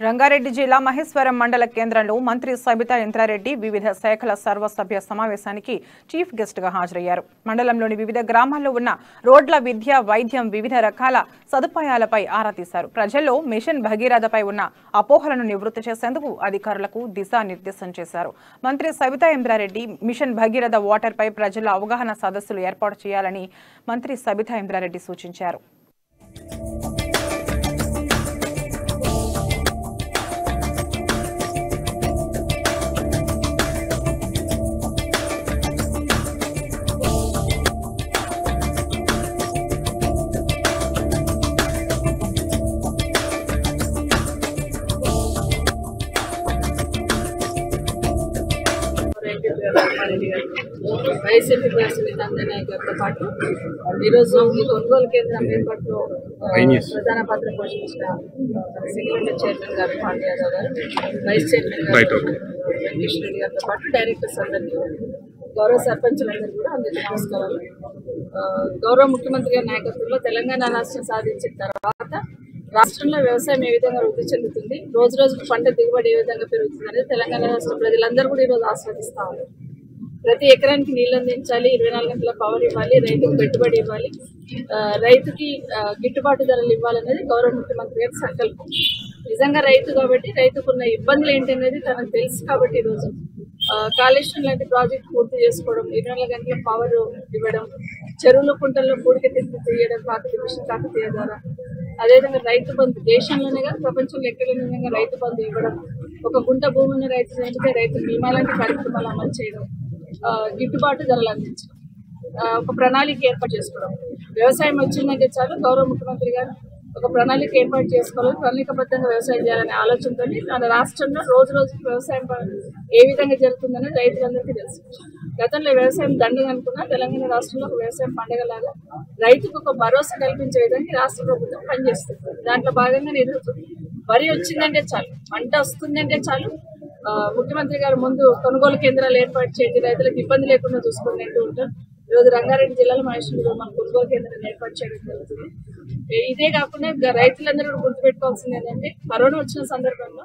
రంగారెడ్డి జిల్లా మహేశ్వరం మండల కేంద్రంలో మంత్రి సబితా ఇంద్రారెడ్డి వివిధ శాఖల సర్వసభ్య సమావేశానికి చీఫ్ గెస్ట్ గా హాజరయ్యారు. మండలంలోని వివిధ గ్రామాల్లో ఉన్న రోడ్ల, విద్య, వైద్యం, వివిధ రకాల సదుపాయాలపై ఆరా తీశారు. ప్రజల్లో మిషన్ భగీరథపై ఉన్న అపోహలను నివృత్తి చేసేందుకు అధికారులకు దిశానిర్దేశం చేశారు. మంత్రి సబితా ఇంద్రారెడ్డి మిషన్ భగీరథ వాటర్ పై ప్రజల అవగాహన సదస్సులు ఏర్పాటు చేయాలని మంత్రి సబితా ఇంద్రారెడ్డి సూచించారు. వైసీపీ ప్రెసిడెంట్ అందరినీ గారితో పాటు ఈరోజు ఈ కొనుగోలు కేంద్రం ఏర్పాటులో ప్రధాన పాత్ర పోషించిన సెక్రటరీ చైర్మన్ గారు పాండ్య యాదవ్ గారు, వైస్ చైర్మన్ గారు వెంకటేశ్వర రెడ్డి గారితో పాటు డైరెక్టర్స్ అందరినీ, గౌరవ సర్పంచులందరూ కూడా అందరికీ నమస్కారాలు. గౌరవ ముఖ్యమంత్రి గారి నాయకత్వంలో తెలంగాణ రాష్ట్రం సాధించిన తర్వాత రాష్ట్రంలో వ్యవసాయం ఏ విధంగా వృద్ధి చెందుతుంది, రోజు రోజుకు పంట దిగుబడి ఏ విధంగా పెరుగుతుంది అనేది తెలంగాణ రాష్ట్ర ప్రజలందరూ కూడా ఈరోజు ఆస్వాదిస్తా ఉన్నారు. ప్రతి ఎకరానికి నీళ్లు అందించాలి, 24 గంటల పవర్ ఇవ్వాలి, రైతుకు పెట్టుబడి ఇవ్వాలి, రైతుకి గిట్టుబాటు ధరలు ఇవ్వాలనేది గౌరవ ముఖ్యమంత్రి గారి సంకల్పం. నిజంగా రైతు కాబట్టి రైతుకున్న ఇబ్బందులు ఏంటనేది తనకు తెలుసు కాబట్టి ఈరోజు కాళేశ్వరం లాంటి ప్రాజెక్టు పూర్తి చేసుకోవడం, 24 గంటల పవర్ ఇవ్వడం, చెరువుల కుంటల్లో పూడిక తీయడం మిషన్ కాకతీయ ద్వారా, అదేవిధంగా రైతు బంధు దేశంలోనే కాదు ప్రపంచంలో ఎక్కడ విధంగా రైతు బంధు ఇవ్వడం, ఒక గుంట భూమిని రైతు చంపితే రైతు బీమా లాంటి కార్యక్రమాలు అమలు చేయడం, గిట్టుబాటు ధరలు అందించడం, ఒక ప్రణాళిక ఏర్పాటు చేసుకోవడం. వ్యవసాయం వచ్చిందంటే చాలు గౌరవ ముఖ్యమంత్రి గారు ఒక ప్రణాళిక ఏర్పాటు చేసుకోవాలని, ప్రణాళికబద్ధంగా వ్యవసాయం చేయాలనే ఆలోచనతో మన రాష్ట్రంలో రోజు రోజుకి వ్యవసాయం ఏ విధంగా జరుగుతుందనేది రైతులందరికీ తెలుసు. గతంలో వ్యవసాయం దండగ అనుకున్నా తెలంగాణ రాష్ట్రంలో ఒక వ్యవసాయం పండుగలాగా రైతుకు ఒక భరోసా కల్పించే విధంగా రాష్ట్ర ప్రభుత్వం పనిచేస్తుంది. దాంట్లో భాగంగా ఈరోజు వరి వచ్చిందంటే చాలు, పంట వస్తుందంటే చాలు, ముఖ్యమంత్రి గారు ముందు కొనుగోలు కేంద్రాలు ఏర్పాటు చేయండి, రైతులకు ఇబ్బంది లేకుండా చూసుకొని అంటూ ఉంటారు. ఈరోజు రంగారెడ్డి జిల్లాలో మహేశ్వరంలో మన కొనుగోలు కేంద్రాన్ని ఏర్పాటు చేయడం జరుగుతుంది. ఇదే కాకుండా రైతులందరూ గుర్తుపెట్టుకోవాల్సింది ఏంటంటే కరోనా వచ్చిన సందర్భంలో